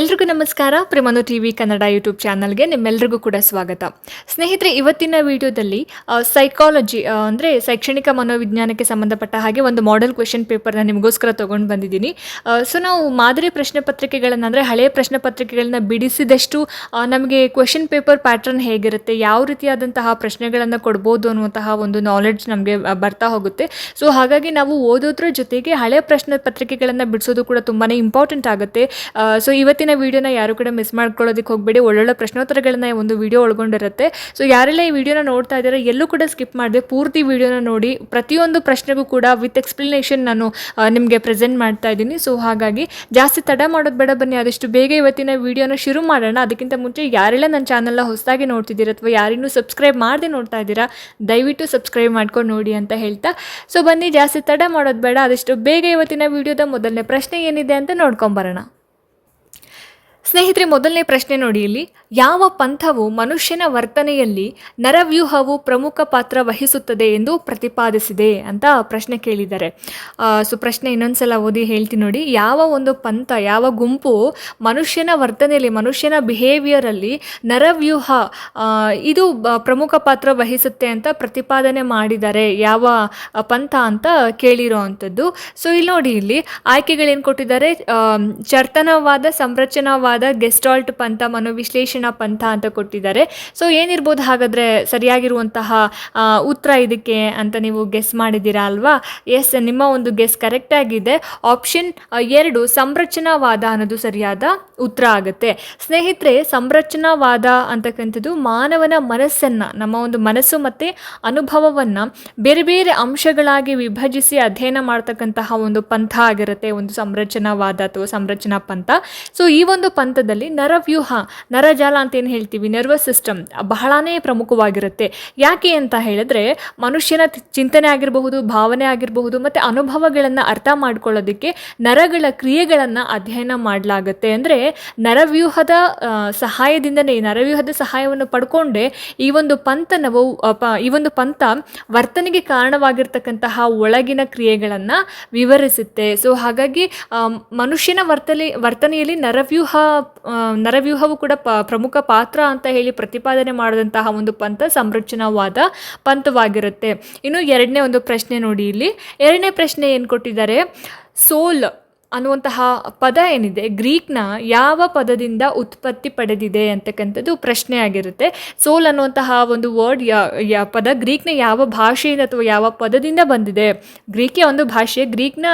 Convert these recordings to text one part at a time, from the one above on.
ಎಲ್ರಿಗೂ ನಮಸ್ಕಾರ. ಪ್ರೇಮನು TV Kannada YouTube ಚಾನಲ್ಗೆ ನಿಮ್ಮೆಲ್ರಿಗೂ ಕೂಡ ಸ್ವಾಗತ. ಸ್ನೇಹಿತರೆ, ಇವತ್ತಿನ ವಿಡಿಯೋದಲ್ಲಿ ಸೈಕಾಲಜಿ ಅಂದರೆ ಶೈಕ್ಷಣಿಕ ಮನೋವಿಜ್ಞಾನಕ್ಕೆ ಸಂಬಂಧಪಟ್ಟ ಹಾಗೆ ಒಂದು ಮಾಡೆಲ್ ಕ್ವೆಶನ್ ಪೇಪರ್ನ ನಿಮಗೋಸ್ಕರ ತೊಗೊಂಡು ಬಂದಿದ್ದೀನಿ. ಸೊ ನಾವು ಮಾದರಿ ಪ್ರಶ್ನೆ ಪತ್ರಿಕೆಗಳನ್ನು ಅಂದರೆ ಹಳೆಯ ಪ್ರಶ್ನೆ ಪತ್ರಿಕೆಗಳನ್ನ ಬಿಡಿಸಿದಷ್ಟು ನಮಗೆ ಕ್ವೆಶನ್ ಪೇಪರ್ ಪ್ಯಾಟ್ರನ್ ಹೇಗಿರುತ್ತೆ, ಯಾವ ರೀತಿಯಾದಂತಹ ಪ್ರಶ್ನೆಗಳನ್ನು ಕೊಡ್ಬೋದು ಅನ್ನುವಂತಹ ಒಂದು ನಾಲೆಡ್ಜ್ ನಮಗೆ ಬರ್ತಾ ಹೋಗುತ್ತೆ. ಸೊ ಹಾಗಾಗಿ ನಾವು ಓದೋದ್ರ ಜೊತೆಗೆ ಹಳೆಯ ಪ್ರಶ್ನೆ ಪತ್ರಿಕೆಗಳನ್ನು ಬಿಡಿಸೋದು ಕೂಡ ತುಂಬಾ ಇಂಪಾರ್ಟೆಂಟ್ ಆಗುತ್ತೆ. ಸೊ ಇವತ್ತಿನ ವಿಡಿಯೋನ ಯಾರು ಕೂಡ ಮಿಸ್ ಮಾಡ್ಕೊಳ್ಳೋದಕ್ಕೆ ಹೋಗಬೇಡಿ. ಒಳ್ಳೊಳ್ಳೆ ಪ್ರಶ್ನೋತ್ತರಗಳನ್ನ ಒಂದು ವಿಡಿಯೋ ಒಳಗೊಂಡಿರುತ್ತೆ. ಸೊ ಯಾರೆಲ್ಲ ಈ ವಿಡಿಯೋನ ನೋಡ್ತಾ ಇದ್ದಾರೆ ಎಲ್ಲೂ ಕೂಡ ಸ್ಕಿಪ್ ಮಾಡಿದೆ ಪೂರ್ತಿ ವಿಡಿಯೋನ ನೋಡಿ. ಪ್ರತಿಯೊಂದು ಪ್ರಶ್ನೆಗೂ ಕೂಡ ವಿತ್ ಎಕ್ಸ್ಪ್ಲನೇಷನ್ ನಾನು ನಿಮಗೆ ಪ್ರೆಸೆಂಟ್ ಮಾಡ್ತಾ ಇದ್ದೀನಿ. ಸೊ ಹಾಗಾಗಿ ಜಾಸ್ತಿ ತಡ ಮಾಡೋದು ಬೇಡ, ಬನ್ನಿ ಆದಷ್ಟು ಬೇಗ ಇವತ್ತಿನ ವಿಡಿಯೋನ ಶುರು ಮಾಡೋಣ. ಅದಕ್ಕಿಂತ ಮುಂಚೆ ಯಾರೆಲ್ಲ ನನ್ನ ಚಾನಲ್ನ ಹೊಸದಾಗಿ ನೋಡ್ತಿದ್ದೀರಾ ಅಥವಾ ಯಾರಿನ್ನೂ ಸಬ್ಸ್ಕ್ರೈಬ್ ಮಾಡದೆ ನೋಡ್ತಾ ಇದ್ದೀರಾ, ದಯವಿಟ್ಟು ಸಬ್ಸ್ಕ್ರೈಬ್ ಮಾಡ್ಕೊಂಡು ನೋಡಿ ಅಂತ ಹೇಳ್ತಾ, ಸೊ ಬನ್ನಿ ಜಾಸ್ತಿ ತಡ ಮಾಡೋದು ಬೇಡ, ಆದಷ್ಟು ಬೇಗ ಇವತ್ತಿನ ವಿಡಿಯೋದ ಮೊದಲನೇ ಪ್ರಶ್ನೆ ಏನಿದೆ ಅಂತ ನೋಡ್ಕೊಂಬರೋಣ. ಸ್ನೇಹಿತರೆ, ಮೊದಲನೇ ಪ್ರಶ್ನೆ ನೋಡಿ. ಇಲ್ಲಿ ಯಾವ ಪಂಥವು ಮನುಷ್ಯನ ವರ್ತನೆಯಲ್ಲಿ ನರವ್ಯೂಹವು ಪ್ರಮುಖ ಪಾತ್ರ ವಹಿಸುತ್ತದೆ ಎಂದು ಪ್ರತಿಪಾದಿಸಿದೆ ಅಂತ ಪ್ರಶ್ನೆ ಕೇಳಿದ್ದಾರೆ. ಸೊ ಪ್ರಶ್ನೆ ಇನ್ನೊಂದ್ಸಲ ಓದಿ ಹೇಳ್ತೀನಿ ನೋಡಿ. ಯಾವ ಒಂದು ಪಂಥ, ಯಾವ ಗುಂಪು ಮನುಷ್ಯನ ವರ್ತನೆಯಲ್ಲಿ, ಮನುಷ್ಯನ ಬಿಹೇವಿಯರಲ್ಲಿ ನರವ್ಯೂಹ ಇದು ಪ್ರಮುಖ ಪಾತ್ರ ವಹಿಸುತ್ತೆ ಅಂತ ಪ್ರತಿಪಾದನೆ ಮಾಡಿದ್ದಾರೆ, ಯಾವ ಪಂಥ ಅಂತ ಕೇಳಿರೋ ಅಂಥದ್ದು. ಸೊ ಇಲ್ಲಿ ನೋಡಿ, ಇಲ್ಲಿ ಆಯ್ಕೆಗಳೇನು ಕೊಟ್ಟಿದ್ದಾರೆ. ಚರ್ತನವಾದ, ಸಂರಚನಾವಾದ, ಗೆಸ್ಟಾಲ್ಟ್ ಪಂಥ, ಮನೋವಿಶ್ಲೇಷಣಾ ಪಂಥ ಅಂತ ಕೊಟ್ಟಿದ್ದಾರೆ. ಸೊ ಏನಿರ್ಬೋದು ಹಾಗಾದರೆ ಸರಿಯಾಗಿರುವಂತಹ ಉತ್ತರ ಇದಕ್ಕೆ ಅಂತ ನೀವು ಗೆಸ್ ಮಾಡಿದ್ದೀರಾ ಅಲ್ವಾ? ಎಸ್, ನಿಮ್ಮ ಒಂದು ಗೆಸ್ ಕರೆಕ್ಟ್ ಆಗಿದೆ. ಆಪ್ಷನ್ 2 ಸಂರಚನಾವಾದ ಅನ್ನೋದು ಸರಿಯಾದ ಉತ್ತರ ಆಗುತ್ತೆ. ಸ್ನೇಹಿತರೆ, ಸಂರಚನಾವಾದ ಅಂತಕ್ಕಂಥದ್ದು ಮಾನವನ ಮನಸ್ಸನ್ನು, ನಮ್ಮ ಒಂದು ಮನಸ್ಸು ಮತ್ತು ಅನುಭವವನ್ನು ಬೇರೆ ಬೇರೆ ಅಂಶಗಳಾಗಿ ವಿಭಜಿಸಿ ಅಧ್ಯಯನ ಮಾಡ್ತಕ್ಕಂತಹ ಒಂದು ಪಂಥ ಆಗಿರುತ್ತೆ ಒಂದು ಸಂರಚನಾವಾದ ಅಥವಾ ಸಂರಚನಾ ಪಂಥ. ಸೊ ಈ ಒಂದು ಪಂಥದಲ್ಲಿ ನರವ್ಯೂಹ, ನರಜಾಲ ಅಂತ ಏನು ಹೇಳ್ತೀವಿ, ನರ್ವಸ್ ಸಿಸ್ಟಮ್ ಬಹಳನೇ ಪ್ರಮುಖವಾಗಿರುತ್ತೆ. ಯಾಕೆ ಅಂತ ಹೇಳಿದ್ರೆ, ಮನುಷ್ಯನ ಚಿಂತನೆ ಆಗಿರಬಹುದು, ಭಾವನೆ ಆಗಿರಬಹುದು ಮತ್ತು ಅನುಭವಗಳನ್ನು ಅರ್ಥ ಮಾಡ್ಕೊಳ್ಳೋದಕ್ಕೆ ನರಗಳ ಕ್ರಿಯೆಗಳನ್ನು ಅಧ್ಯಯನ ಮಾಡಲಾಗುತ್ತೆ. ಅಂದರೆ ನರವ್ಯೂಹದ ಸಹಾಯದಿಂದನೇ, ನರವ್ಯೂಹದ ಸಹಾಯವನ್ನು ಪಡ್ಕೊಂಡೆ ಈ ಒಂದು ಈ ಒಂದು ಪಂಥ ವರ್ತನೆಗೆ ಕಾರಣವಾಗಿರ್ತಕ್ಕಂತಹ ಒಳಗಿನ ಕ್ರಿಯೆಗಳನ್ನು ವಿವರಿಸುತ್ತೆ. ಸೊ ಹಾಗಾಗಿ ಮನುಷ್ಯನ ವರ್ತನೆಯಲ್ಲಿ ನರವ್ಯೂಹವು ಕೂಡ ಪ್ರಮುಖ ಪಾತ್ರ ಅಂತ ಹೇಳಿ ಪ್ರತಿಪಾದನೆ ಮಾಡಿದಂತಹ ಒಂದು ಪಂಥ ಸಂರಚನಾವಾದ ಪಂಥವಾಗಿರುತ್ತೆ. ಇನ್ನು ಎರಡನೇ ಒಂದು ಪ್ರಶ್ನೆ ನೋಡಿ. ಇಲ್ಲಿ ಎರಡನೇ ಪ್ರಶ್ನೆ ಏನು ಕೊಟ್ಟಿದ್ದಾರೆ, ಸೋಲ್ ಅನ್ನುವಂತಹ ಪದ ಏನಿದೆ ಗ್ರೀಕ್ನ ಯಾವ ಪದದಿಂದ ಉತ್ಪತ್ತಿ ಪಡೆದಿದೆ ಅಂತಕ್ಕಂಥದ್ದು ಪ್ರಶ್ನೆ ಆಗಿರುತ್ತೆ. ಸೋಲ್ ಅನ್ನುವಂತಹ ಒಂದು ವರ್ಡ್ ಪದ ಗ್ರೀಕ್ನ ಯಾವ ಭಾಷೆಯಿಂದ ಅಥವಾ ಯಾವ ಪದದಿಂದ ಬಂದಿದೆ, ಗ್ರೀಕೇ ಒಂದು ಭಾಷೆ, ಗ್ರೀಕ್ನ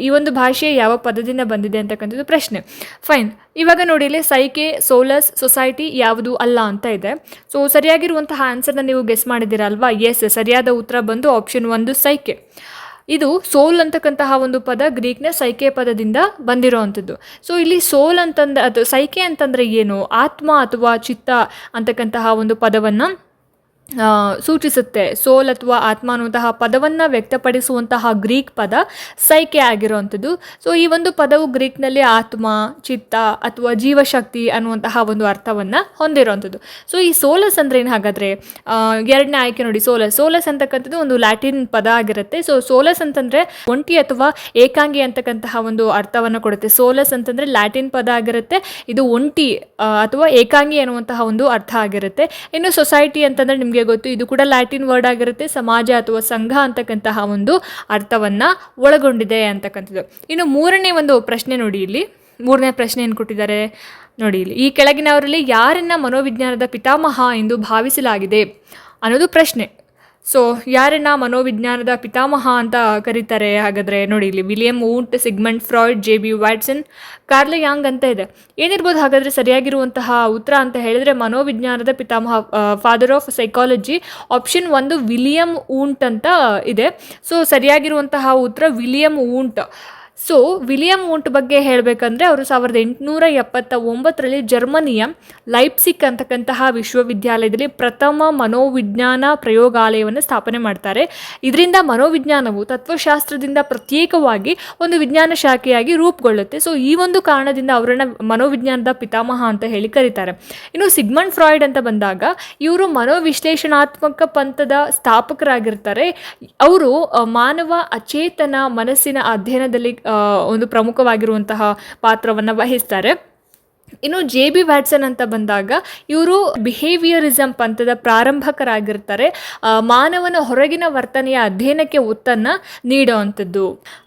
ಈ ಒಂದು ಭಾಷೆ ಯಾವ ಪದದಿಂದ ಬಂದಿದೆ ಅಂತಕ್ಕಂಥದ್ದು ಪ್ರಶ್ನೆ. ಫೈನ್, ಇವಾಗ ನೋಡಿ ಇಲ್ಲಿ ಸೈಕೆ, ಸೋಲಸ್, ಸೊಸೈಟಿ ಯಾವುದು ಅಲ್ಲ ಅಂತ ಇದೆ. ಸೊ ಸರಿಯಾಗಿರುವಂತಹ ಆನ್ಸರ್ನ ನೀವು ಗೆಸ್ ಮಾಡಿದ್ದೀರಾ ಅಲ್ವಾ? ಎಸ್, ಸರಿಯಾದ ಉತ್ತರ ಬಂದು ಆಪ್ಷನ್ 1 ಸೈಕೆ. ಇದು ಸೋಲ್ ಅಂತಕ್ಕಂತಹ ಒಂದು ಪದ ಗ್ರೀಕ್ನ ಸೈಕೆ ಪದದಿಂದ ಬಂದಿರೋ ಅಂಥದ್ದು. ಸೊ ಇಲ್ಲಿ ಸೋಲ್ ಅಂತಂದ್ರೆ, ಅದು ಸೈಕೆ ಅಂತಂದರೆ ಏನು, ಆತ್ಮ ಅಥವಾ ಚಿತ್ತ ಅಂತಕ್ಕಂತಹ ಒಂದು ಪದವನ್ನು ಸೂಚಿಸುತ್ತೆ. ಸೋಲ್ ಅಥವಾ ಆತ್ಮ ಅನ್ನುವಂತಹ ಪದವನ್ನು ವ್ಯಕ್ತಪಡಿಸುವಂತಹ ಗ್ರೀಕ್ ಪದ ಸೈಕೆ ಆಗಿರುವಂಥದ್ದು. ಸೊ ಈ ಒಂದು ಪದವು ಗ್ರೀಕ್ನಲ್ಲಿ ಆತ್ಮ, ಚಿತ್ತ ಅಥವಾ ಜೀವಶಕ್ತಿ ಅನ್ನುವಂತಹ ಒಂದು ಅರ್ಥವನ್ನು ಹೊಂದಿರುವಂಥದ್ದು. ಸೊ ಈ ಸೋಲಸ್ ಅಂದರೆ ಏನು ಹಾಗಾದರೆ? ಎರಡನೇ ಆಯ್ಕೆ ನೋಡಿ, ಸೋಲಸ್ ಅಂತಕ್ಕಂಥದ್ದು ಒಂದು ಲ್ಯಾಟಿನ್ ಪದ ಆಗಿರುತ್ತೆ. ಸೊ ಸೋಲಸ್ ಅಂತಂದರೆ ಒಂಟಿ ಅಥವಾ ಏಕಾಂಗಿ ಅಂತಕ್ಕಂತಹ ಒಂದು ಅರ್ಥವನ್ನು ಕೊಡುತ್ತೆ. ಸೋಲಸ್ ಅಂತಂದರೆ ಲ್ಯಾಟಿನ್ ಪದ ಆಗಿರುತ್ತೆ, ಇದು ಒಂಟಿ ಅಥವಾ ಏಕಾಂಗಿ ಅನ್ನುವಂತಹ ಒಂದು ಅರ್ಥ ಆಗಿರುತ್ತೆ. ಇನ್ನು ಸೊಸೈಟಿ ಅಂತಂದರೆ ನಿಮಗೆ ಗೊತ್ತು, ಇದು ಕೂಡ ಲ್ಯಾಟಿನ್ ವರ್ಡ್ ಆಗಿರುತ್ತೆ, ಸಮಾಜ ಅಥವಾ ಸಂಘ ಅಂತಕ್ಕಂತಹ ಒಂದು ಅರ್ಥವನ್ನು ಒಳಗೊಂಡಿದೆ ಅಂತಕ್ಕಂಥದ್ದು. ಇನ್ನು ಮೂರನೇ ಒಂದು ಪ್ರಶ್ನೆ ನೋಡಿ. ಇಲ್ಲಿ ಮೂರನೇ ಪ್ರಶ್ನೆ ಏನು ಕೊಟ್ಟಿದ್ದಾರೆ ನೋಡಿ. ಇಲ್ಲಿ ಈ ಕೆಳಗಿನವರಲ್ಲಿ ಯಾರನ್ನ ಮನೋವಿಜ್ಞಾನದ ಪಿತಾಮಹ ಎಂದು ಭಾವಿಸಲಾಗಿದೆ ಅನ್ನೋದು ಪ್ರಶ್ನೆ. ಸೊ ಯಾರನ್ನ ಮನೋವಿಜ್ಞಾನದ ಪಿತಾಮಹ ಅಂತ ಕರೀತಾರೆ ಹಾಗಾದರೆ ನೋಡಿ. ಇಲ್ಲಿ William Wundt, Sigmund Freud, J B. Watson, Carl Jung ಅಂತ ಇದೆ. ಏನಿರ್ಬೋದು ಹಾಗಾದರೆ ಸರಿಯಾಗಿರುವಂತಹ ಉತ್ತರ ಅಂತ ಹೇಳಿದರೆ ಮನೋವಿಜ್ಞಾನದ ಪಿತಾಮಹ, father of psychology, option 1 William Wundt ಅಂತ ಇದೆ. ಸೊ ಸರಿಯಾಗಿರುವಂತಹ ಉತ್ತರ William Wundt. So William Wundt ಬಗ್ಗೆ ಹೇಳಬೇಕಂದ್ರೆ ಅವರು 1879 ಜರ್ಮನಿಯ ಲೈಪ್ಸಿಕ್ ಅಂತಕ್ಕಂತಹ ವಿಶ್ವವಿದ್ಯಾಲಯದಲ್ಲಿ ಪ್ರಥಮ ಮನೋವಿಜ್ಞಾನ ಪ್ರಯೋಗಾಲಯವನ್ನು ಸ್ಥಾಪನೆ ಮಾಡ್ತಾರೆ. ಇದರಿಂದ ಮನೋವಿಜ್ಞಾನವು ತತ್ವಶಾಸ್ತ್ರದಿಂದ ಪ್ರತ್ಯೇಕವಾಗಿ ಒಂದು ವಿಜ್ಞಾನ ಶಾಖೆಯಾಗಿ ರೂಪುಗೊಳ್ಳುತ್ತೆ. ಸೊ ಈ ಒಂದು ಕಾರಣದಿಂದ ಅವರನ್ನು ಮನೋವಿಜ್ಞಾನದ ಪಿತಾಮಹ ಅಂತ ಹೇಳಿ ಕರೀತಾರೆ. ಇನ್ನು ಸಿಗ್ಮಂಡ್ ಫ್ರಾಯ್ಡ್ ಅಂತ ಬಂದಾಗ ಇವರು ಮನೋವಿಶ್ಲೇಷಣಾತ್ಮಕ ಪಂಥದ ಸ್ಥಾಪಕರಾಗಿರ್ತಾರೆ. ಅವರು ಮಾನವ ಅಚೇತನ ಮನಸ್ಸಿನ ಅಧ್ಯಯನದಲ್ಲಿ ಒಂದು ಪ್ರಮುಖವಾಗಿರುವಂತಹ ಪಾತ್ರವನ್ನು ವಹಿಸ್ತಾರೆ. ಇನ್ನು ಜೆ ಬಿ ವ್ಯಾಟ್ಸನ್ ಅಂತ ಬಂದಾಗ ಇವರು ಬಿಹೇವಿಯರಿಸಮ್ ಪಂಥದ ಪ್ರಾರಂಭಕರಾಗಿರ್ತಾರೆ. ಮಾನವನ ಹೊರಗಿನ ವರ್ತನೆಯ ಅಧ್ಯಯನಕ್ಕೆ ಒತ್ತನ್ನು ನೀಡುವಂಥದ್ದು.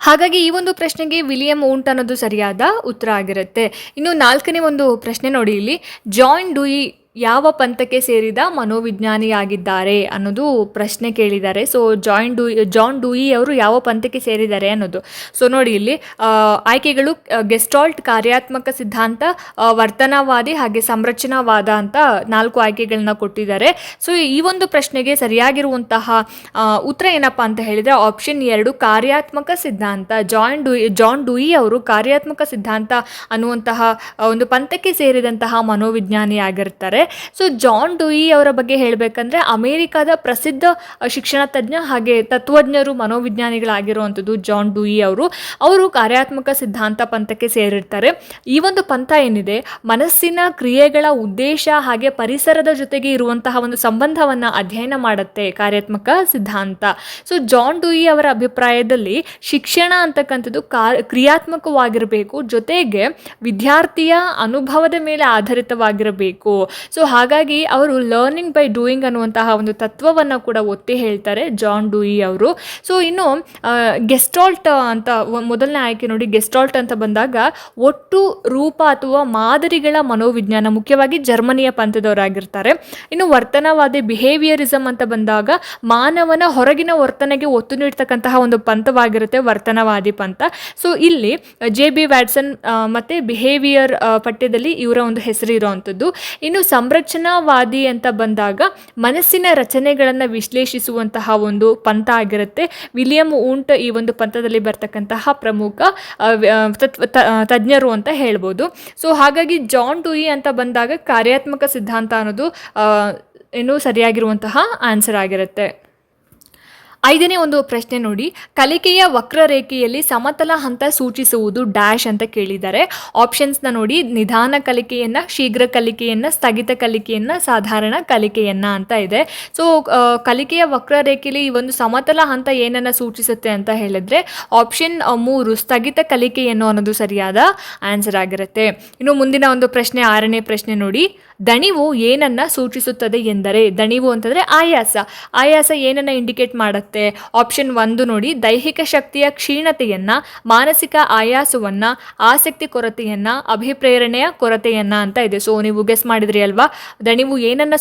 ಹಾಗಾಗಿ ಈ ಒಂದು ಪ್ರಶ್ನೆಗೆ ವಿಲಿಯಂ ಊಂಟ್ ಅನ್ನೋದು ಸರಿಯಾದ ಉತ್ತರ ಆಗಿರುತ್ತೆ. ಇನ್ನು 4ನೇ ಒಂದು ಪ್ರಶ್ನೆ ನೋಡಿ ಇಲ್ಲಿ, ಜಾನ್ ಡೂಯಿ ಯಾವ ಪಂಥಕ್ಕೆ ಸೇರಿದ ಮನೋವಿಜ್ಞಾನಿಯಾಗಿದ್ದಾರೆ ಅನ್ನೋದು ಪ್ರಶ್ನೆ ಕೇಳಿದ್ದಾರೆ. ಸೊ ಜಾನ್ ಡೂಯಿ ಅವರು ಯಾವ ಪಂಥಕ್ಕೆ ಸೇರಿದ್ದಾರೆ ಅನ್ನೋದು. ಸೊ ನೋಡಿ ಇಲ್ಲಿ ಆಯ್ಕೆಗಳು ಗೆಸ್ಟಾಲ್ಟ್, ಕಾರ್ಯಾತ್ಮಕ ಸಿದ್ಧಾಂತ, ವರ್ತನವಾದಿ ಹಾಗೆ ಸಂರಚನಾವಾದ ಅಂತ 4 ಆಯ್ಕೆಗಳನ್ನ ಕೊಟ್ಟಿದ್ದಾರೆ. ಸೊ ಈ ಒಂದು ಪ್ರಶ್ನೆಗೆ ಸರಿಯಾಗಿರುವಂತಹ ಉತ್ತರ ಏನಪ್ಪ ಅಂತ ಹೇಳಿದರೆ ಆಪ್ಷನ್ 2 ಕಾರ್ಯಾತ್ಮಕ ಸಿದ್ಧಾಂತ. ಜಾನ್ ಡೂಯಿ ಅವರು ಕಾರ್ಯಾತ್ಮಕ ಸಿದ್ಧಾಂತ ಅನ್ನುವಂತಹ ಒಂದು ಪಂಥಕ್ಕೆ ಸೇರಿದಂತಹ ಮನೋವಿಜ್ಞಾನಿಯಾಗಿರ್ತಾರೆ. ಸೊ ಜಾನ್ ಡೂಯಿ ಅವರ ಬಗ್ಗೆ ಹೇಳಬೇಕಂದ್ರೆ ಅಮೇರಿಕಾದ ಪ್ರಸಿದ್ಧ ಶಿಕ್ಷಣ ತಜ್ಞ ಹಾಗೆ ತತ್ವಜ್ಞರು, ಮನೋವಿಜ್ಞಾನಿಗಳಾಗಿರುವಂಥದ್ದು ಜಾನ್ ಡೂಯಿ ಅವರು ಕಾರ್ಯಾತ್ಮಕ ಸಿದ್ಧಾಂತ ಪಂಥಕ್ಕೆ ಸೇರಿರ್ತಾರೆ. ಈ ಒಂದು ಪಂಥ ಏನಿದೆ ಮನಸ್ಸಿನ ಕ್ರಿಯೆಗಳ ಉದ್ದೇಶ ಹಾಗೆ ಪರಿಸರದ ಜೊತೆಗೆ ಇರುವಂತಹ ಒಂದು ಸಂಬಂಧವನ್ನು ಅಧ್ಯಯನ ಮಾಡುತ್ತೆ ಕಾರ್ಯಾತ್ಮಕ ಸಿದ್ಧಾಂತ. ಸೊ ಜಾನ್ ಡೂಯಿ ಅವರ ಅಭಿಪ್ರಾಯದಲ್ಲಿ ಶಿಕ್ಷಣ ಅಂತಕ್ಕಂಥದ್ದು ಕ್ರಿಯಾತ್ಮಕವಾಗಿರಬೇಕು, ಜೊತೆಗೆ ವಿದ್ಯಾರ್ಥಿಯ ಅನುಭವದ ಮೇಲೆ ಆಧಾರಿತವಾಗಿರಬೇಕು. ಸೊ ಹಾಗಾಗಿ ಅವರು ಲರ್ನಿಂಗ್ ಬೈ ಡೂಯಿಂಗ್ ಅನ್ನುವಂತಹ ಒಂದು ತತ್ವವನ್ನು ಕೂಡ ಒತ್ತಿ ಹೇಳ್ತಾರೆ ಜಾನ್ ಡೂಯಿ ಅವರು. ಸೊ ಇನ್ನು ಗೆಸ್ಟಾಲ್ಟ್ ಅಂತ ಮೊದಲನೇ ಆಯ್ಕೆ ನೋಡಿ, ಗೆಸ್ಟಾಲ್ಟ್ ಅಂತ ಬಂದಾಗ ಒಟ್ಟು ರೂಪ ಅಥವಾ ಮಾದರಿಗಳ ಮನೋವಿಜ್ಞಾನ, ಮುಖ್ಯವಾಗಿ ಜರ್ಮನಿಯ ಪಂಥದವರಾಗಿರ್ತಾರೆ. ಇನ್ನು ವರ್ತನವಾದಿ ಬಿಹೇವಿಯರಿಸಮ್ ಅಂತ ಬಂದಾಗ ಮಾನವನ ಹೊರಗಿನ ವರ್ತನೆಗೆ ಒತ್ತು ನೀಡ್ತಕ್ಕಂತಹ ಒಂದು ಪಂಥವಾಗಿರುತ್ತೆ ವರ್ತನವಾದಿ ಪಂಥ. ಸೊ ಇಲ್ಲಿ ಜೆ ಬಿ ವ್ಯಾಟ್ಸನ್ ಮತ್ತು ಬಿಹೇವಿಯರ್ ಪಠ್ಯದಲ್ಲಿ ಇವರ ಒಂದು ಹೆಸರು ಇರುವಂಥದ್ದು. ಇನ್ನು ಸಂರಚನಾವಾದಿ ಅಂತ ಬಂದಾಗ ಮನಸ್ಸಿನ ರಚನೆಗಳನ್ನು ವಿಶ್ಲೇಷಿಸುವಂತಹ ಒಂದು ಪಂಥ ಆಗಿರುತ್ತೆ. ವಿಲಿಯಂ ಊಂಟ್ ಈ ಒಂದು ಪಂಥದಲ್ಲಿ ಬರ್ತಕ್ಕಂತಹ ಪ್ರಮುಖ ತಜ್ಞರು ಅಂತ ಹೇಳ್ಬೋದು. ಸೊ ಹಾಗಾಗಿ ಜಾನ್ ಡೂಯಿ ಅಂತ ಬಂದಾಗ ಕಾರ್ಯಾತ್ಮಕ ಸಿದ್ಧಾಂತ ಅನ್ನೋದು ಇನ್ನೂ ಸರಿಯಾಗಿರುವಂತಹ ಆನ್ಸರ್ ಆಗಿರುತ್ತೆ. 5ನೇ ಒಂದು ಪ್ರಶ್ನೆ ನೋಡಿ, ಕಲಿಕೆಯ ವಕ್ರರೇಖೆಯಲ್ಲಿ ಸಮತಲ ಹಂತ ಸೂಚಿಸುವುದು ಡ್ಯಾಶ್ ಅಂತ ಕೇಳಿದ್ದಾರೆ. ಆಪ್ಷನ್ಸ್ನ ನೋಡಿ, ನಿಧಾನ ಕಲಿಕೆಯನ್ನು, ಶೀಘ್ರ ಕಲಿಕೆಯನ್ನು, ಸ್ಥಗಿತ ಕಲಿಕೆಯನ್ನು, ಸಾಧಾರಣ ಕಲಿಕೆಯನ್ನು ಅಂತ ಇದೆ. ಸೊ ಕಲಿಕೆಯ ವಕ್ರರೇಖೆಯಲ್ಲಿ ಈ ಒಂದು ಸಮತಲ ಹಂತ ಏನನ್ನು ಸೂಚಿಸುತ್ತೆ ಅಂತ ಹೇಳಿದ್ರೆ ಆಪ್ಷನ್ 3 ಸ್ಥಗಿತ ಕಲಿಕೆಯನ್ನು ಅನ್ನೋದು ಸರಿಯಾದ ಆನ್ಸರ್ ಆಗಿರುತ್ತೆ. ಇನ್ನು ಮುಂದಿನ ಒಂದು ಪ್ರಶ್ನೆ 6ನೇ ಪ್ರಶ್ನೆ ನೋಡಿ, ದಣಿವು ಏನನ್ನು ಸೂಚಿಸುತ್ತದೆ ಎಂದರೆ, ದಣಿವು ಅಂತಂದರೆ ಆಯಾಸ ಏನನ್ನು ಇಂಡಿಕೇಟ್ ಮಾಡುತ್ತೆ? ಆಪ್ಷನ್ 1 ನೋಡಿ, ದೈಹಿಕ ಶಕ್ತಿಯ ಕ್ಷೀಣತೆಯನ್ನು, ಮಾನಸಿಕ ಆಯಾಸವನ್ನು, ಆಸಕ್ತಿ ಕೊರತೆಯನ್ನು, ಅಭಿಪ್ರೇರಣೆಯ ಕೊರತೆಯನ್ನು ಅಂತ ಇದೆ. ಸೊ ನೀವು ಗೆಸ್ ಮಾಡಿದ್ರಿ ಅಲ್ವಾ, ದಣಿವು ಏನನ್ನು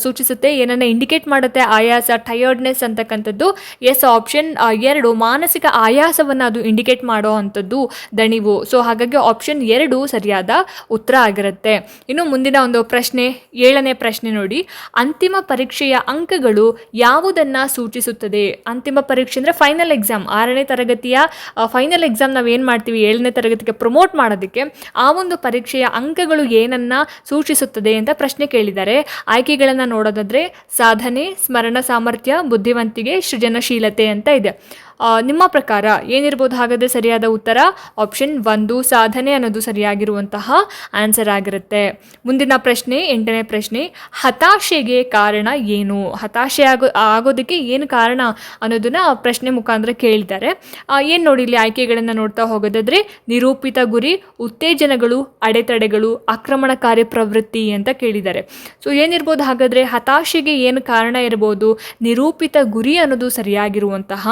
ಸೂಚಿಸುತ್ತೆ, ಏನನ್ನು ಇಂಡಿಕೇಟ್ ಮಾಡುತ್ತೆ? ಆಯಾಸ, ಟಯರ್ಡ್ನೆಸ್ ಅಂತಕ್ಕಂಥದ್ದು. ಎಸ್, ಆಪ್ಷನ್ 2 ಮಾನಸಿಕ ಆಯಾಸವನ್ನು ಅದು ಇಂಡಿಕೇಟ್ ಮಾಡೋ ಅಂಥದ್ದು ದಣಿವು. ಸೊ ಹಾಗಾಗಿ ಆಪ್ಷನ್ 2 ಸರಿಯಾದ ಉತ್ತರ ಆಗಿರುತ್ತೆ. ಇನ್ನು ಮುಂದಿನ ಒಂದು ಪ್ರಶ್ನೆ 7ನೇ ಪ್ರಶ್ನೆ ನೋಡಿ, ಅಂತಿಮ ಪರೀಕ್ಷೆಯ ಅಂಕಗಳು ಯಾವುದನ್ನು ಸೂಚಿಸುತ್ತದೆ? ಅಂತಿಮ ಪರೀಕ್ಷೆ ಅಂದರೆ ಫೈನಲ್ ಎಕ್ಸಾಮ್, 6ನೇ ತರಗತಿಯ ಫೈನಲ್ ಎಕ್ಸಾಮ್ ನಾವು ಏನು ಮಾಡ್ತೀವಿ 7ನೇ ತರಗತಿಗೆ ಪ್ರಮೋಟ್ ಮಾಡೋದಕ್ಕೆ, ಆ ಒಂದು ಪರೀಕ್ಷೆಯ ಅಂಕಗಳು ಏನನ್ನು ಸೂಚಿಸುತ್ತದೆ ಅಂತ ಪ್ರಶ್ನೆ ಕೇಳಿದ್ದಾರೆ. ಆಯ್ಕೆಗಳನ್ನು ನೋಡೋದಾದರೆ ಸಾಧನೆ, ಸ್ಮರಣ ಸಾಮರ್ಥ್ಯ, ಬುದ್ಧಿವಂತಿಕೆ, ಸೃಜನಶೀಲತೆ ಅಂತ ಇದೆ. ನಿಮ್ಮ ಪ್ರಕಾರ ಏನಿರ್ಬೋದು ಹಾಗಾದರೆ ಸರಿಯಾದ ಉತ್ತರ? ಆಪ್ಷನ್ 1 ಸಾಧನೆ ಅನ್ನೋದು ಸರಿಯಾಗಿರುವಂತಹ ಆನ್ಸರ್ ಆಗಿರುತ್ತೆ. ಮುಂದಿನ ಪ್ರಶ್ನೆ 8ನೇ ಪ್ರಶ್ನೆ, ಹತಾಶೆಗೆ ಕಾರಣ ಏನು? ಹತಾಶೆ ಆಗೋದಕ್ಕೆ ಏನು ಕಾರಣ ಅನ್ನೋದನ್ನ ಪ್ರಶ್ನೆ ಮುಖಾಂತರ ಕೇಳಿದ್ದಾರೆ. ಏನು ನೋಡಿ ಇಲ್ಲಿ ಆಯ್ಕೆಗಳನ್ನು ನೋಡ್ತಾ ಹೋಗೋದಾದರೆ ನಿರೂಪಿತ ಗುರಿ, ಉತ್ತೇಜನಗಳು, ಅಡೆತಡೆಗಳು, ಆಕ್ರಮಣಕಾರಿ ಪ್ರವೃತ್ತಿ ಅಂತ ಕೇಳಿದ್ದಾರೆ. ಸೊ ಏನಿರ್ಬೋದು ಹಾಗಾದರೆ ಹತಾಶೆಗೆ ಏನು ಕಾರಣ ಇರ್ಬೋದು? ನಿರೂಪಿತ ಗುರಿ ಅನ್ನೋದು ಸರಿಯಾಗಿರುವಂತಹ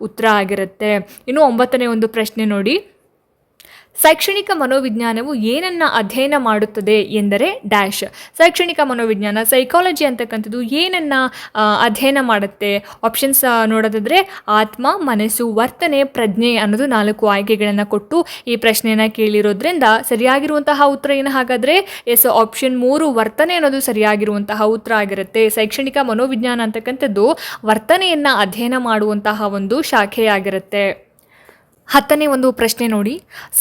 ಉತ್ತರ ಆಗಿರುತ್ತೆ. ಇನ್ನು 9ನೇ ಒಂದು ಪ್ರಶ್ನೆ ನೋಡಿ, ಶೈಕ್ಷಣಿಕ ಮನೋವಿಜ್ಞಾನವು ಏನನ್ನು ಅಧ್ಯಯನ ಮಾಡುತ್ತದೆ ಎಂದರೆ ಡ್ಯಾಶ್. ಶೈಕ್ಷಣಿಕ ಮನೋವಿಜ್ಞಾನ, ಸೈಕಾಲಜಿ ಅಂತಕ್ಕಂಥದ್ದು ಏನನ್ನು ಅಧ್ಯಯನ ಮಾಡುತ್ತೆ? ಆಪ್ಷನ್ಸ್ ನೋಡೋದಾದರೆ ಆತ್ಮ, ಮನಸ್ಸು, ವರ್ತನೆ, ಪ್ರಜ್ಞೆ ಅನ್ನೋದು 4 ಆಯ್ಕೆಗಳನ್ನು ಕೊಟ್ಟು ಈ ಪ್ರಶ್ನೆಯನ್ನು ಕೇಳಿರೋದ್ರಿಂದ ಸರಿಯಾಗಿರುವಂತಹ ಉತ್ತರ ಏನು ಹಾಗಾದರೆ? ಎಸ್, ಆಪ್ಷನ್ 3 ವರ್ತನೆ ಅನ್ನೋದು ಸರಿಯಾಗಿರುವಂತಹ ಉತ್ತರ ಆಗಿರುತ್ತೆ. ಶೈಕ್ಷಣಿಕ ಮನೋವಿಜ್ಞಾನ ಅಂತಕ್ಕಂಥದ್ದು ವರ್ತನೆಯನ್ನು ಅಧ್ಯಯನ ಮಾಡುವಂತಹ ಒಂದು ಶಾಖೆಯಾಗಿರುತ್ತೆ. 10ನೇ ಒಂದು ಪ್ರಶ್ನೆ ನೋಡಿ,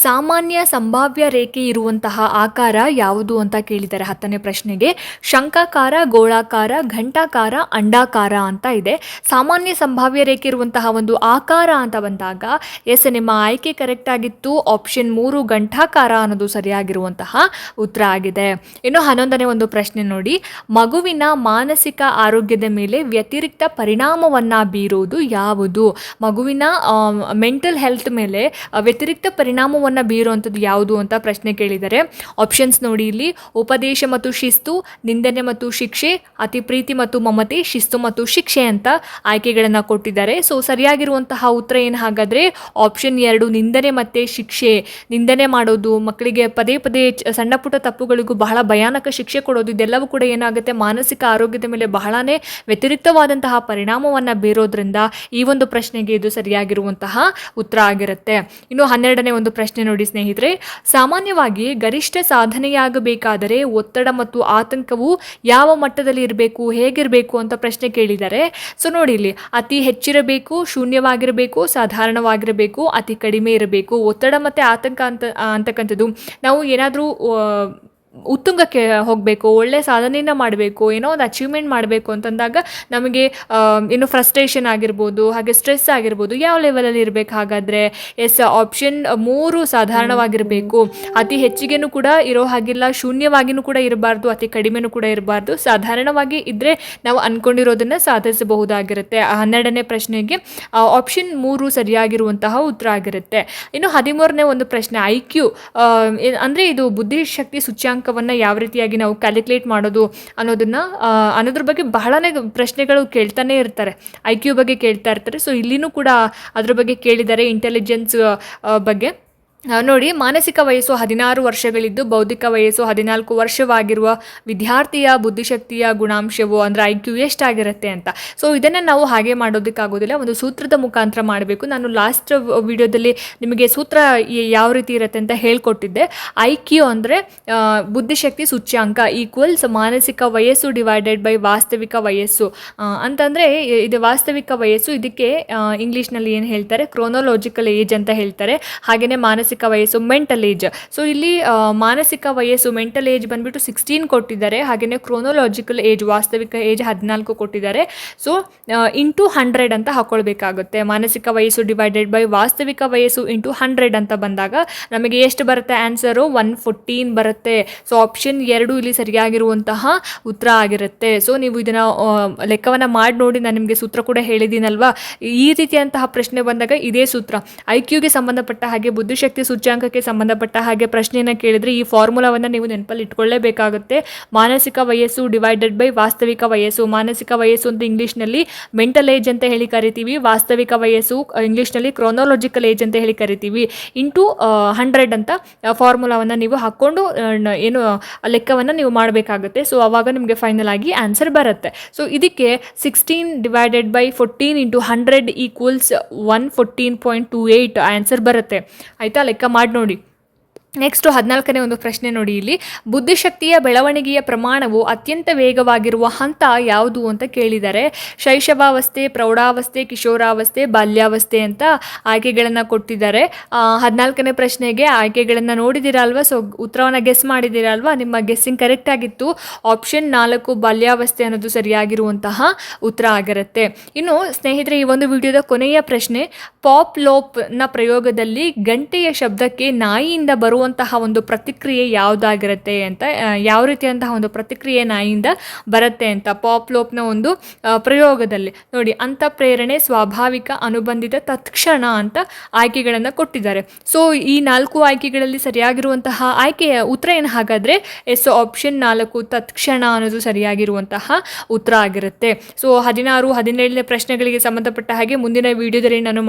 ಸಾಮಾನ್ಯ ಸಂಭಾವ್ಯ ರೇಖೆ ಇರುವಂತಹ ಆಕಾರ ಯಾವುದು ಅಂತ ಕೇಳಿದ್ದಾರೆ 10ನೇ ಪ್ರಶ್ನೆಗೆ. ಶಂಕಾಕಾರ, ಗೋಳಾಕಾರ, ಘಂಟಾಕಾರ, ಅಂಡಾಕಾರ ಅಂತ ಇದೆ. ಸಾಮಾನ್ಯ ಸಂಭಾವ್ಯ ರೇಖೆ ಇರುವಂತಹ ಒಂದು ಆಕಾರ ಅಂತ ಬಂದಾಗ ಎಸ್, ನಿಮ್ಮ ಆಯ್ಕೆ ಕರೆಕ್ಟ್ ಆಗಿತ್ತು. ಆಪ್ಷನ್ 3 ಘಂಟಾಕಾರ ಅನ್ನೋದು ಸರಿಯಾಗಿರುವಂತಹ ಉತ್ತರ ಆಗಿದೆ. ಇನ್ನು 11ನೇ ಒಂದು ಪ್ರಶ್ನೆ ನೋಡಿ, ಮಗುವಿನ ಮಾನಸಿಕ ಆರೋಗ್ಯದ ಮೇಲೆ ವ್ಯತಿರಿಕ್ತ ಪರಿಣಾಮವನ್ನು ಬೀರುವುದು ಯಾವುದು? ಮಗುವಿನ ಮೆಂಟಲ್ ಹೆಲ್ತ್ ಮೇಲೆ ವ್ಯತಿರಿಕ್ತ ಪರಿಣಾಮವನ್ನು ಬೀರುವಂಥದ್ದು ಯಾವುದು ಅಂತ ಪ್ರಶ್ನೆ ಕೇಳಿದ್ದಾರೆ. ಆಪ್ಷನ್ಸ್ ನೋಡಿ ಇಲ್ಲಿ: ಉಪದೇಶ ಮತ್ತು ಶಿಸ್ತು, ನಿಂದನೆ ಮತ್ತು ಶಿಕ್ಷೆ, ಅತಿ ಪ್ರೀತಿ ಮತ್ತು ಮಮತೆ, ಶಿಸ್ತು ಮತ್ತು ಶಿಕ್ಷೆ ಅಂತ ಆಯ್ಕೆಗಳನ್ನು ಕೊಟ್ಟಿದ್ದಾರೆ. ಸೊ ಸರಿಯಾಗಿರುವಂತಹ ಉತ್ತರ ಏನು ಹಾಗಾದರೆ ಆಪ್ಷನ್ 2, ನಿಂದನೆ ಮತ್ತು ಶಿಕ್ಷೆ. ನಿಂದನೆ ಮಾಡೋದು, ಮಕ್ಕಳಿಗೆ ಪದೇ ಪದೇ ಸಣ್ಣ ಪುಟ್ಟ ತಪ್ಪುಗಳಿಗೂ ಬಹಳ ಭಯಾನಕ ಶಿಕ್ಷೆ ಕೊಡೋದು, ಇದೆಲ್ಲವೂ ಕೂಡ ಏನಾಗುತ್ತೆ ಮಾನಸಿಕ ಆರೋಗ್ಯದ ಮೇಲೆ ಬಹಳನೇ ವ್ಯತಿರಿಕ್ತವಾದಂತಹ ಪರಿಣಾಮವನ್ನು ಬೀರೋದ್ರಿಂದ ಈ ಒಂದು ಪ್ರಶ್ನೆಗೆ ಇದು ಸರಿಯಾಗಿರುವಂತಹ ಉತ್ತರ ಆಗಿರುತ್ತೆ. ಇನ್ನು 12ನೇ ಒಂದು ಪ್ರಶ್ನೆ ನೋಡಿ ಸ್ನೇಹಿತರೆ: ಸಾಮಾನ್ಯವಾಗಿ ಗರಿಷ್ಠ ಸಾಧನೆಯಾಗಬೇಕಾದರೆ ಒತ್ತಡ ಮತ್ತು ಆತಂಕವು ಯಾವ ಮಟ್ಟದಲ್ಲಿ ಇರಬೇಕು, ಹೇಗಿರಬೇಕು ಅಂತ ಪ್ರಶ್ನೆ ಕೇಳಿದ್ದಾರೆ. ಸೊ ನೋಡಿ ಇಲ್ಲಿ: ಅತಿ ಹೆಚ್ಚಿರಬೇಕು, ಶೂನ್ಯವಾಗಿರಬೇಕು, ಸಾಧಾರಣವಾಗಿರಬೇಕು, ಅತಿ ಕಡಿಮೆ ಇರಬೇಕು. ಒತ್ತಡ ಮತ್ತು ಆತಂಕ ಅಂತಕ್ಕಂಥದ್ದು ನಾವು ಏನಾದರೂ ಉತ್ತುಂಗಕ್ಕೆ ಹೋಗಬೇಕು, ಒಳ್ಳೆ ಸಾಧನೆಯನ್ನು ಮಾಡಬೇಕು, ಏನೋ ಒಂದು ಅಚೀವ್ಮೆಂಟ್ ಮಾಡಬೇಕು ಅಂತಂದಾಗ ನಮಗೆ ಏನು ಫ್ರಸ್ಟ್ರೇಷನ್ ಆಗಿರ್ಬೋದು, ಹಾಗೆ ಸ್ಟ್ರೆಸ್ ಆಗಿರ್ಬೋದು, ಯಾವ ಲೆವೆಲಲ್ಲಿ ಇರಬೇಕು ಹಾಗಾದರೆ? ಎಸ್, ಆಪ್ಷನ್ 3 ಸಾಧಾರಣವಾಗಿರಬೇಕು. ಅತಿ ಹೆಚ್ಚಿಗೆನೂ ಕೂಡ ಇರೋ ಹಾಗಿಲ್ಲ, ಶೂನ್ಯವಾಗಿಯೂ ಕೂಡ ಇರಬಾರ್ದು, ಅತಿ ಕಡಿಮೆನೂ ಕೂಡ ಇರಬಾರ್ದು. ಸಾಧಾರಣವಾಗಿ ಇದ್ದರೆ ನಾವು ಅಂದ್ಕೊಂಡಿರೋದನ್ನು ಸಾಧಿಸಬಹುದಾಗಿರುತ್ತೆ. 12ನೇ ಪ್ರಶ್ನೆಗೆ ಆಪ್ಷನ್ 3 ಸರಿಯಾಗಿರುವಂತಹ ಉತ್ತರ ಆಗಿರುತ್ತೆ. ಇನ್ನು 13ನೇ ಒಂದು ಪ್ರಶ್ನೆ: IQ ಅಂದರೆ ಇದು ಬುದ್ಧಿಶಕ್ತಿ ಸೂಚ್ಯಾಂಕ ಯಾವ ರೀತಿಯಾಗಿ ನಾವು ಕ್ಯಾಲ್ಕುಲೇಟ್ ಮಾಡೋದು ಅನ್ನೋದ್ರ ಬಗ್ಗೆ ಬಹಳನೇ ಪ್ರಶ್ನೆಗಳು ಕೇಳ್ತಾನೆ ಇರ್ತಾರೆ. IQ ಬಗ್ಗೆ ಕೇಳ್ತಾ ಇರ್ತಾರೆ. ಸೊ ಇಲ್ಲಿನೂ ಕೂಡ ಅದ್ರ ಬಗ್ಗೆ ಕೇಳಿದ್ದಾರೆ, ಇಂಟೆಲಿಜೆನ್ಸ್ ಬಗ್ಗೆ. ನೋಡಿ, ಮಾನಸಿಕ ವಯಸ್ಸು 16 ವರ್ಷಗಳಿದ್ದು ಬೌದ್ಧಿಕ ವಯಸ್ಸು 14 ವರ್ಷವಾಗಿರುವ ವಿದ್ಯಾರ್ಥಿಯ ಬುದ್ಧಿಶಕ್ತಿಯ ಗುಣಾಂಶವು ಅಂದರೆ IQ ಎಷ್ಟಾಗಿರುತ್ತೆ ಅಂತ. ಸೊ ಇದನ್ನು ನಾವು ಹಾಗೆ ಮಾಡೋದಕ್ಕಾಗೋದಿಲ್ಲ, ಒಂದು ಸೂತ್ರದ ಮುಖಾಂತರ ಮಾಡಬೇಕು. ನಾನು ಲಾಸ್ಟ್ ವಿಡಿಯೋದಲ್ಲಿ ನಿಮಗೆ ಸೂತ್ರ ಯಾವ ರೀತಿ ಇರುತ್ತೆ ಅಂತ ಹೇಳ್ಕೊಟ್ಟಿದ್ದೆ. IQ ಅಂದರೆ ಬುದ್ಧಿಶಕ್ತಿ ಸೂಚ್ಯಾಂಕ ಈಕ್ವಲ್ಸ್ ಮಾನಸಿಕ ವಯಸ್ಸು ಡಿವೈಡೆಡ್ ಬೈ ವಾಸ್ತವಿಕ ವಯಸ್ಸು ಅಂತಂದರೆ ಇದು ವಾಸ್ತವಿಕ ವಯಸ್ಸು. ಇದಕ್ಕೆ ಇಂಗ್ಲೀಷ್ನಲ್ಲಿ ಏನು ಹೇಳ್ತಾರೆ, ಕ್ರೋನೋಲಾಜಿಕಲ್ ಏಜ್ ಅಂತ ಹೇಳ್ತಾರೆ. ಹಾಗೆಯೇ ಮಾನಸಿಕ ವಯಸ್ಸು ಮೆಂಟಲ್ ಏಜ್. ಸೊ ಇಲ್ಲಿ ಮಾನಸಿಕ ವಯಸ್ಸು ಮೆಂಟಲ್ ಏಜ್ ಬಂದ್ಬಿಟ್ಟು 16 ಕೊಟ್ಟಿದ್ದಾರೆ. ಹಾಗೆಯೇ ಕ್ರೋನೋಲಾಜಿಕಲ್ ಏಜ್ ವಾಸ್ತವಿಕ ಏಜ್ 14 ಕೊಟ್ಟಿದ್ದಾರೆ. ಸೊ ಇಂಟು 100 ಅಂತ ಹಾಕೊಳ್ಬೇಕಾಗುತ್ತೆ. ಮಾನಸಿಕ ವಯಸ್ಸು ಡಿವೈಡೆಡ್ ಬೈ ವಾಸ್ತವಿಕ ವಯಸ್ಸು ಇಂಟು 100 ಅಂತ ಬಂದಾಗ ನಮಗೆ ಎಷ್ಟು ಬರುತ್ತೆ ಆನ್ಸರು? 114 ಬರುತ್ತೆ. ಸೊ ಆಪ್ಷನ್ 2 ಇಲ್ಲಿ ಸರಿಯಾಗಿರುವಂತಹ ಉತ್ತರ ಆಗಿರುತ್ತೆ. ಸೊ ನೀವು ಇದನ್ನು ಲೆಕ್ಕವನ್ನು ಮಾಡಿ ನೋಡಿ, ನಾನು ನಿಮಗೆ ಸೂತ್ರ ಕೂಡ ಹೇಳಿದ್ದೀನಲ್ವಾ. ಈ ರೀತಿಯಂತಹ ಪ್ರಶ್ನೆ ಬಂದಾಗ ಇದೇ ಸೂತ್ರ. IQಗೆ ಸಂಬಂಧಪಟ್ಟ ಹಾಗೆ ಬುದ್ಧಿಶಕ್ತಿ ಸೂಚ್ಯಾಂಕಕ್ಕೆ ಸಂಬಂಧಪಟ್ಟ ಹಾಗೆ ಪ್ರಶ್ನೆಯನ್ನು ಕೇಳಿದರೆ ಈ ಫಾರ್ಮುಲಾವನ್ನು ನೀವು ನೆನಪಲ್ಲಿ ಇಟ್ಕೊಳ್ಳೇಬೇಕಾಗುತ್ತೆ. ಮಾನಸಿಕ ವಯಸ್ಸು ಡಿವೈಡೆಡ್ ಬೈ ವಾಸ್ತವಿಕ ವಯಸ್ಸು. ಮಾನಸಿಕ ವಯಸ್ಸು ಅಂತ ಇಂಗ್ಲೀಷ್ನಲ್ಲಿ ಮೆಂಟಲ್ ಏಜ್ ಅಂತ ಹೇಳಿ ಕರಿತೀವಿ. ವಾಸ್ತವಿಕ ವಯಸ್ಸು ಇಂಗ್ಲೀಷ್ನಲ್ಲಿ ಕ್ರೋನೋಲಾಜಿಕಲ್ ಏಜ್ ಅಂತ ಹೇಳಿ ಕರಿತೀವಿ. ಇಂಟು 100 ಅಂತ ಫಾರ್ಮುಲಾವನ್ನು ನೀವು ಹಾಕ್ಕೊಂಡು ಏನು ಲೆಕ್ಕವನ್ನು ನೀವು ಮಾಡಬೇಕಾಗುತ್ತೆ. ಸೊ ಆವಾಗ ನಿಮಗೆ ಫೈನಲ್ ಆಗಿ ಆನ್ಸರ್ ಬರುತ್ತೆ. ಸೊ ಇದಕ್ಕೆ 16 divided by 14 into 100 equals 114.28 answer ಬರುತ್ತೆ. ಆಯಿತಾ? ಲೆಕ್ಕ ಮಾಡಿ ನೋಡಿ. ನೆಕ್ಸ್ಟು 14ನೇ ಒಂದು ಪ್ರಶ್ನೆ ನೋಡಿ ಇಲ್ಲಿ: ಬುದ್ಧಿಶಕ್ತಿಯ ಬೆಳವಣಿಗೆಯ ಪ್ರಮಾಣವು ಅತ್ಯಂತ ವೇಗವಾಗಿರುವ ಹಂತ ಯಾವುದು ಅಂತ ಕೇಳಿದ್ದಾರೆ. ಶೈಶವಾವಸ್ಥೆ, ಪ್ರೌಢಾವಸ್ಥೆ, ಕಿಶೋರಾವಸ್ಥೆ, ಬಾಲ್ಯಾವಸ್ಥೆ ಅಂತ ಆಯ್ಕೆಗಳನ್ನು ಕೊಟ್ಟಿದ್ದಾರೆ. 14ನೇ ಪ್ರಶ್ನೆಗೆ ಆಯ್ಕೆಗಳನ್ನು ನೋಡಿದ್ದೀರಲ್ವ, ಸೊ ಉತ್ತರವನ್ನು ಗೆಸ್ ಮಾಡಿದ್ದೀರಲ್ವ. ನಿಮ್ಮ ಗೆಸ್ಸಿಂಗ್ ಕರೆಕ್ಟ್ ಆಗಿತ್ತು. ಆಪ್ಷನ್ 4 ಬಾಲ್ಯಾವಸ್ಥೆ ಅನ್ನೋದು ಸರಿಯಾಗಿರುವಂತಹ ಉತ್ತರ ಆಗಿರುತ್ತೆ. ಇನ್ನು ಸ್ನೇಹಿತರೆ, ಈ ಒಂದು ವಿಡಿಯೋದ ಕೊನೆಯ ಪ್ರಶ್ನೆ: ಪಾಪ್ಲೋವ್ನ ಪ್ರಯೋಗದಲ್ಲಿ ಗಂಟೆಯ ಶಬ್ದಕ್ಕೆ ನಾಯಿಯಿಂದ ಬರುವ ಒಂದು ಪ್ರತಿಕ್ರಿಯೆ ಯಾವುದಾಗಿರುತ್ತೆ ಅಂತ, ಯಾವ ರೀತಿಯಂತಹ ಒಂದು ಪ್ರತಿಕ್ರಿಯೆ ನಾಯಿಯಿಂದ ಬರುತ್ತೆ ಅಂತ ಪಾಪ್ಲೋವ್ನ ಒಂದು ಪ್ರಯೋಗದಲ್ಲಿ ನೋಡಿ. ಅಂತ ಪ್ರೇರಣೆ, ಸ್ವಾಭಾವಿಕ, ಅನುಬಂಧಿತ, ತತ್ಕ್ಷಣ ಅಂತ ಆಯ್ಕೆಗಳನ್ನು ಕೊಟ್ಟಿದ್ದಾರೆ. ಸೊ ಈ 4 ಆಯ್ಕೆಗಳಲ್ಲಿ ಸರಿಯಾಗಿರುವಂತಹ ಆಯ್ಕೆಯ ಉತ್ತರ ಏನು ಹಾಗಾದರೆ? ಎಸ್, ಆಪ್ಷನ್ 4 ತತ್ಕ್ಷಣ ಅನ್ನೋದು ಸರಿಯಾಗಿರುವಂತಹ ಉತ್ತರ ಆಗಿರುತ್ತೆ. ಸೊ 16, 17ನೇ ಪ್ರಶ್ನೆಗಳಿಗೆ ಸಂಬಂಧಪಟ್ಟ ಹಾಗೆ ಮುಂದಿನ ವಿಡಿಯೋದಲ್ಲಿ ನಾನು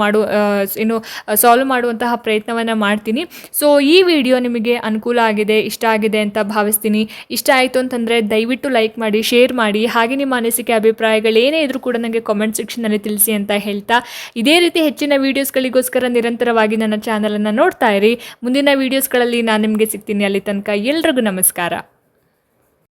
ಸಾಲ್ವ್ ಮಾಡುವಂತಹ ಪ್ರಯತ್ನವನ್ನು ಮಾಡ್ತೀನಿ. ಸೊ ಈ ವಿಡಿಯೋ ನಿಮಗೆ ಅನುಕೂಲ ಆಗಿದೆ, ಇಷ್ಟ ಆಗಿದೆ ಅಂತ ಭಾವಿಸ್ತೀನಿ. ಇಷ್ಟ ಆಯಿತು ಅಂತಂದರೆ ದಯವಿಟ್ಟು ಲೈಕ್ ಮಾಡಿ, ಶೇರ್ ಮಾಡಿ. ಹಾಗೆ ನಿಮ್ಮ ಅನಿಸಿಕೆ ಅಭಿಪ್ರಾಯಗಳು ಏನೇ ಇದ್ರೂ ಕೂಡ ನನಗೆ ಕಾಮೆಂಟ್ ಸೆಕ್ಷನಲ್ಲಿ ತಿಳಿಸಿ ಅಂತ ಹೇಳ್ತಾ, ಇದೇ ರೀತಿ ಹೆಚ್ಚಿನ ವೀಡಿಯೋಸ್ಗಳಿಗೋಸ್ಕರ ನಿರಂತರವಾಗಿ ನನ್ನ ಚಾನಲನ್ನು ನೋಡ್ತಾ ಇರಿ. ಮುಂದಿನ ವೀಡಿಯೋಸ್ಗಳಲ್ಲಿ ನಾನು ನಿಮಗೆ ಸಿಗ್ತೀನಿ. ಅಲ್ಲಿ ತನಕ ಎಲ್ರಿಗೂ ನಮಸ್ಕಾರ.